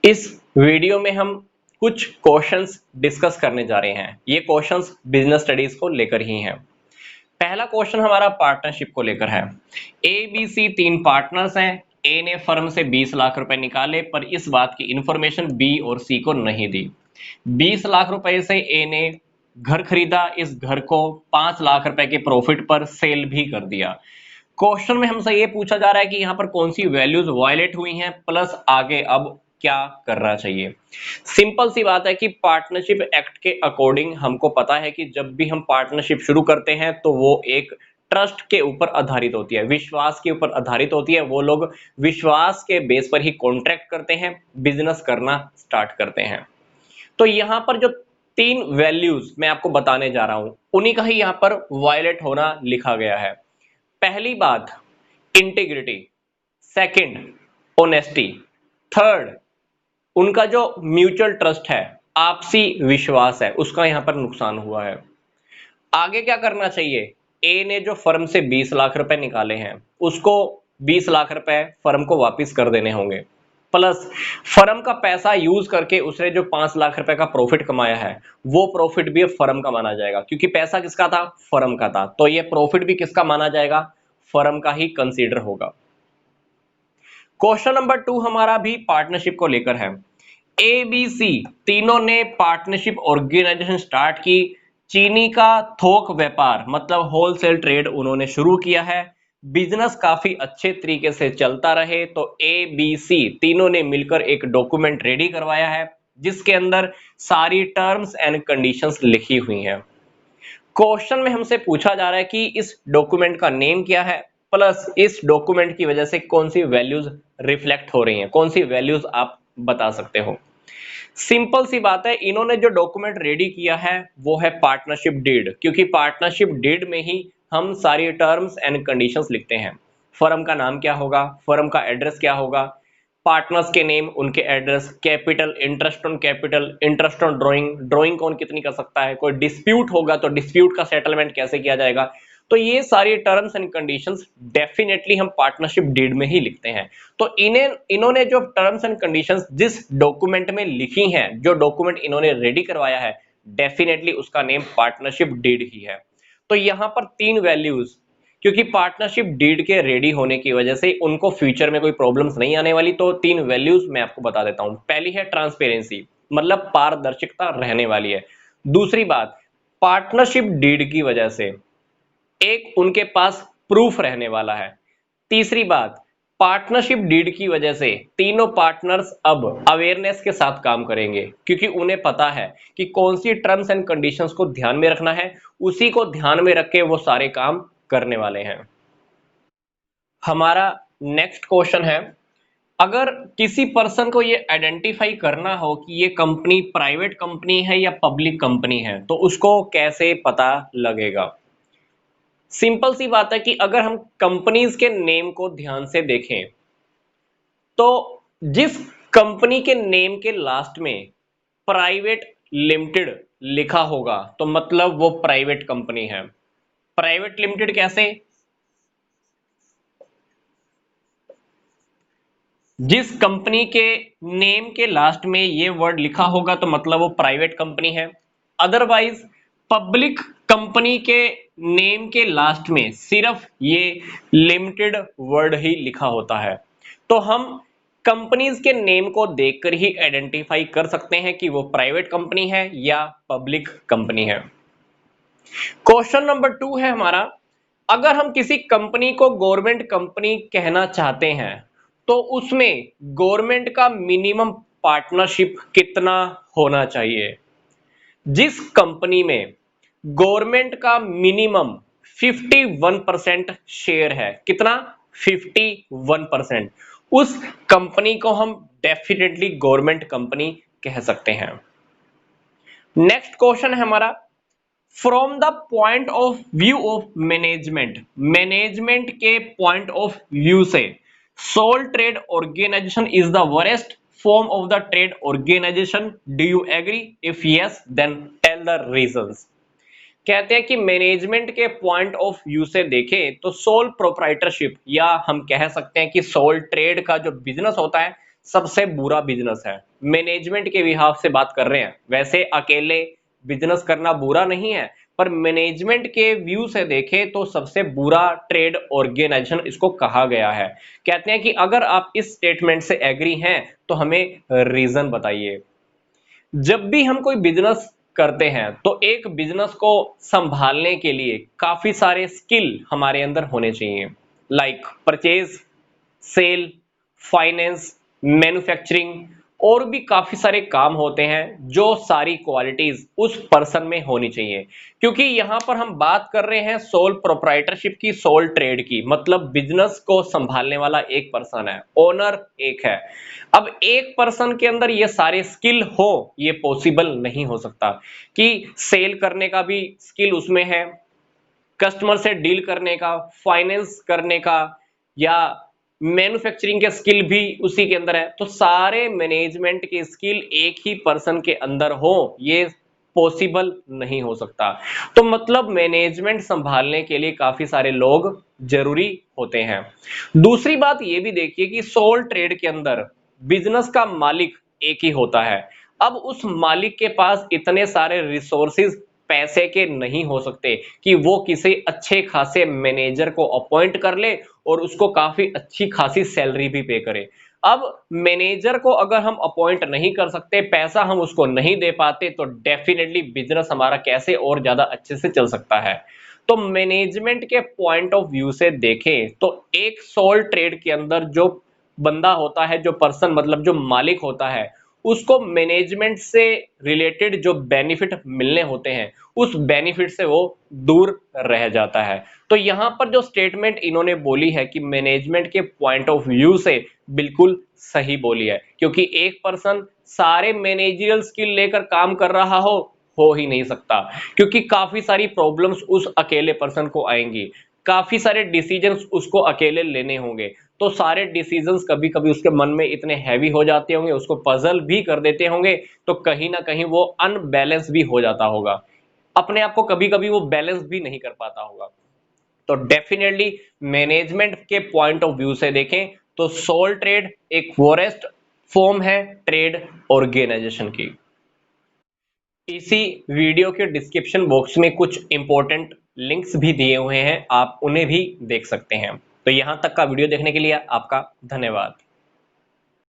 इस वीडियो में हम कुछ क्वेश्चंस डिस्कस करने जा रहे हैं। ये क्वेश्चंस बिजनेस स्टडीज को लेकर ही हैं। पहला क्वेश्चन हमारा पार्टनरशिप को लेकर है। ए बी सी तीन पार्टनर्स हैं। ए ने फर्म से 20 लाख रुपए निकाले पर इस बात की इंफॉर्मेशन बी और सी को नहीं दी। 20 लाख रुपए से ए ने घर खरीदा, इस घर को 5 लाख रुपए के प्रॉफिट पर सेल भी कर दिया। क्वेश्चन में हमसे ये पूछा जा रहा है कि यहाँ पर कौन सी वैल्यूज वायलेट हुई हैं, प्लस आगे अब क्या करना चाहिए। सिंपल सी बात है कि पार्टनरशिप एक्ट के अकॉर्डिंग हमको पता है कि जब भी हम पार्टनरशिप शुरू करते हैं तो वो एक ट्रस्ट के ऊपर आधारित होती है, विश्वास के ऊपर आधारित होती है। वो लोग विश्वास के बेस पर ही कॉन्ट्रैक्ट करते हैं, बिजनेस करना स्टार्ट करते हैं। तो यहां पर जो तीन वैल्यूज मैं आपको बताने जा रहा हूं, उन्हीं का ही यहां पर वायलेट होना लिखा गया है। पहली बात इंटीग्रिटी, सेकंड ऑनेस्टी, थर्ड उनका जो म्यूचुअल ट्रस्ट है, आपसी विश्वास है, उसका यहां पर नुकसान हुआ है। आगे क्या करना चाहिए। ए ने जो फर्म से 20 लाख रुपए निकाले हैं, उसको 20 लाख रुपए फर्म को वापस कर देने होंगे, प्लस फर्म का पैसा यूज करके उसने जो 5 लाख रुपए का प्रॉफिट कमाया है, वो प्रॉफिट भी फर्म का माना जाएगा, क्योंकि पैसा किसका था, फर्म का था। तो ये प्रॉफिट भी किसका माना जाएगा, फर्म का ही कंसीडर होगा। क्वेश्चन नंबर 2 हमारा भी पार्टनरशिप को लेकर है। ए बी सी तीनों ने पार्टनरशिप ऑर्गेनाइजेशन स्टार्ट की। चीनी का थोक व्यापार मतलब होलसेल ट्रेड उन्होंने शुरू किया है। बिजनेस काफी अच्छे तरीके से चलता रहे तो ए बी सी तीनों ने मिलकर एक डॉक्यूमेंट रेडी करवाया है, जिसके अंदर सारी टर्म्स एंड कंडीशंस लिखी हुई हैं। क्वेश्चन में हमसे पूछा जा रहा है कि इस डॉक्यूमेंट का नेम क्या है, प्लस इस डॉक्यूमेंट की वजह से कौन सी वैल्यूज रिफ्लेक्ट हो रही हैं, कौन सी वैल्यूज आप बता सकते हो। सिंपल सी बात है, इन्होंने जो डॉक्यूमेंट रेडी किया है वो है पार्टनरशिप डीड, क्योंकि पार्टनरशिप डीड में ही हम सारी टर्म्स एंड कंडीशंस लिखते हैं। फर्म का नाम क्या होगा, फर्म का एड्रेस क्या होगा, पार्टनर्स के नेम, उनके address, capital, interest on capital, interest on drawing, drawing कौन कितनी कर सकता है, कोई डिस्प्यूट होगा तो डिस्प्यूट का सेटलमेंट कैसे किया जाएगा। तो ये सारी टर्म्स एंड कंडीशंस डेफिनेटली हम पार्टनरशिप डीड में ही लिखते हैं। तो इन्होंने जो टर्म्स एंड कंडीशंस जिस डॉक्यूमेंट में लिखी हैं, जो डॉक्यूमेंट इन्होंने रेडी करवाया है, डेफिनेटली उसका नेम पार्टनरशिप डीड ही है। तो यहां पर तीन वैल्यूज, क्योंकि पार्टनरशिप डीड के रेडी होने की वजह से उनको फ्यूचर में कोई प्रॉब्लम्स नहीं आने वाली, तो तीन वैल्यूज मैं आपको बता देता हूं। पहली है ट्रांसपेरेंसी, मतलब पारदर्शिता रहने वाली है। दूसरी बात, पार्टनरशिप डीड की वजह से एक उनके पास प्रूफ रहने वाला है। तीसरी बात, पार्टनरशिप डीड की वजह से तीनों पार्टनर्स अब अवेयरनेस के साथ काम करेंगे, क्योंकि उन्हें पता है कि कौन सी टर्म्स एंड कंडीशंस को ध्यान में रखना है, उसी को ध्यान में रख के वो सारे काम करने वाले हैं। हमारा नेक्स्ट क्वेश्चन है, अगर किसी पर्सन को ये आइडेंटिफाई करना हो कि ये कंपनी प्राइवेट कंपनी है या पब्लिक कंपनी है, तो उसको कैसे पता लगेगा। सिंपल सी बात है कि अगर हम कंपनीज के नेम को ध्यान से देखें तो जिस कंपनी के नेम के लास्ट में प्राइवेट लिमिटेड लिखा होगा तो मतलब वो प्राइवेट कंपनी है। प्राइवेट लिमिटेड कैसे, जिस कंपनी के नेम के लास्ट में ये वर्ड लिखा होगा तो मतलब वो प्राइवेट कंपनी है। अदरवाइज पब्लिक कंपनी के नेम के लास्ट में सिर्फ ये लिमिटेड वर्ड ही लिखा होता है। तो हम कंपनीज के नेम को देखकर ही आइडेंटिफाई कर सकते हैं कि वो प्राइवेट कंपनी है या पब्लिक कंपनी है। क्वेश्चन नंबर 2 है हमारा, अगर हम किसी कंपनी को गवर्नमेंट कंपनी कहना चाहते हैं तो उसमें गवर्नमेंट का मिनिमम पार्टनरशिप कितना होना चाहिए। जिस कंपनी में गवर्नमेंट का मिनिमम 51% शेयर है, कितना, 51%, उस कंपनी को हम डेफिनेटली गवर्नमेंट कंपनी कह सकते हैं। नेक्स्ट क्वेश्चन है हमारा, from the point of view of management, management के पॉइंट ऑफ व्यू से sole trade organisation is the worst form of the trade organisation, do you agree, if yes then tell the reasons. कहते हैं कि management के point of view से देखें तो sole proprietorship, या हम कह सकते हैं कि सोल ट्रेड का जो बिजनेस होता है सबसे बुरा बिजनेस है। मैनेजमेंट के बिहाफ से बात कर रहे हैं। वैसे अकेले बिजनेस करना बुरा नहीं है, पर मैनेजमेंट के व्यू से देखें तो सबसे बुरा ट्रेड ऑर्गेनाइजेशन इसको कहा गया है। कहते हैं कि अगर आप इस स्टेटमेंट से एग्री हैं तो हमें रीजन बताइए। जब भी हम कोई बिजनेस करते हैं तो एक बिजनेस को संभालने के लिए काफी सारे स्किल हमारे अंदर होने चाहिए, like purchase, sale, finance, manufacturing और भी काफी सारे काम होते हैं जो सारी क्वालिटीज उस पर्सन में होनी चाहिए। क्योंकि यहां पर हम बात कर रहे हैं सोल प्रोप्राइटरशिप की, सोल ट्रेड की, मतलब बिजनेस को संभालने वाला एक पर्सन है, ओनर एक है। अब एक पर्सन के अंदर ये सारे स्किल हो, ये पॉसिबल नहीं हो सकता कि सेल करने का भी स्किल उसमें है, कस्टमर से डील करने का, फाइनेंस करने का, या मैन्युफैक्चरिंग के स्किल भी उसी के अंदर है। तो सारे मैनेजमेंट के स्किल एक ही पर्सन के अंदर हो, ये पॉसिबल नहीं हो सकता। तो मतलब मैनेजमेंट संभालने के लिए काफी सारे लोग जरूरी होते हैं। दूसरी बात ये भी देखिए कि सोल ट्रेड के अंदर बिजनेस का मालिक एक ही होता है। अब उस मालिक के पास इतने सारे रिसोर्सेज पैसे के नहीं हो सकते कि वो किसी अच्छे खासे मैनेजर को अपॉइंट कर ले और उसको काफी अच्छी खासी सैलरी भी पे करे। अब मैनेजर को अगर हम अपॉइंट नहीं कर सकते, पैसा हम उसको नहीं दे पाते, तो डेफिनेटली बिजनेस हमारा कैसे और ज्यादा अच्छे से चल सकता है। तो मैनेजमेंट के पॉइंट ऑफ व्यू से देखें तो एक सोल ट्रेड के अंदर जो बंदा होता है, जो पर्सन मतलब जो मालिक होता है, उसको मैनेजमेंट से रिलेटेड जो बेनिफिट मिलने होते हैं उस बेनिफिट से वो दूर रह जाता है। तो यहां पर जो स्टेटमेंट इन्होंने बोली है कि मैनेजमेंट के पॉइंट ऑफ व्यू से बिल्कुल सही बोली है, क्योंकि एक पर्सन सारे मैनेजरियल स्किल लेकर काम कर रहा हो ही नहीं सकता, क्योंकि काफी सारी प्रॉब्लम्स उस अकेले पर्सन को आएंगी, काफी सारे डिसीजंस उसको अकेले लेने होंगे। तो सारे डिसीजंस कभी कभी उसके मन में इतने हैवी हो जाते होंगे, उसको पजल भी कर देते होंगे, तो कहीं ना कहीं वो अनबैलेंस भी हो जाता होगा, अपने आप को कभी कभी वो बैलेंस भी नहीं कर पाता होगा। तो डेफिनेटली मैनेजमेंट के पॉइंट ऑफ व्यू से देखें तो सोल ट्रेड एक वोरेस्ट फॉर्म है ट्रेड ऑर्गेनाइजेशन की। इसी वीडियो के डिस्क्रिप्शन बॉक्स में कुछ इंपॉर्टेंट लिंक्स भी दिए हुए हैं, आप उन्हें भी देख सकते हैं। तो यहां तक का वीडियो देखने के लिए आपका धन्यवाद।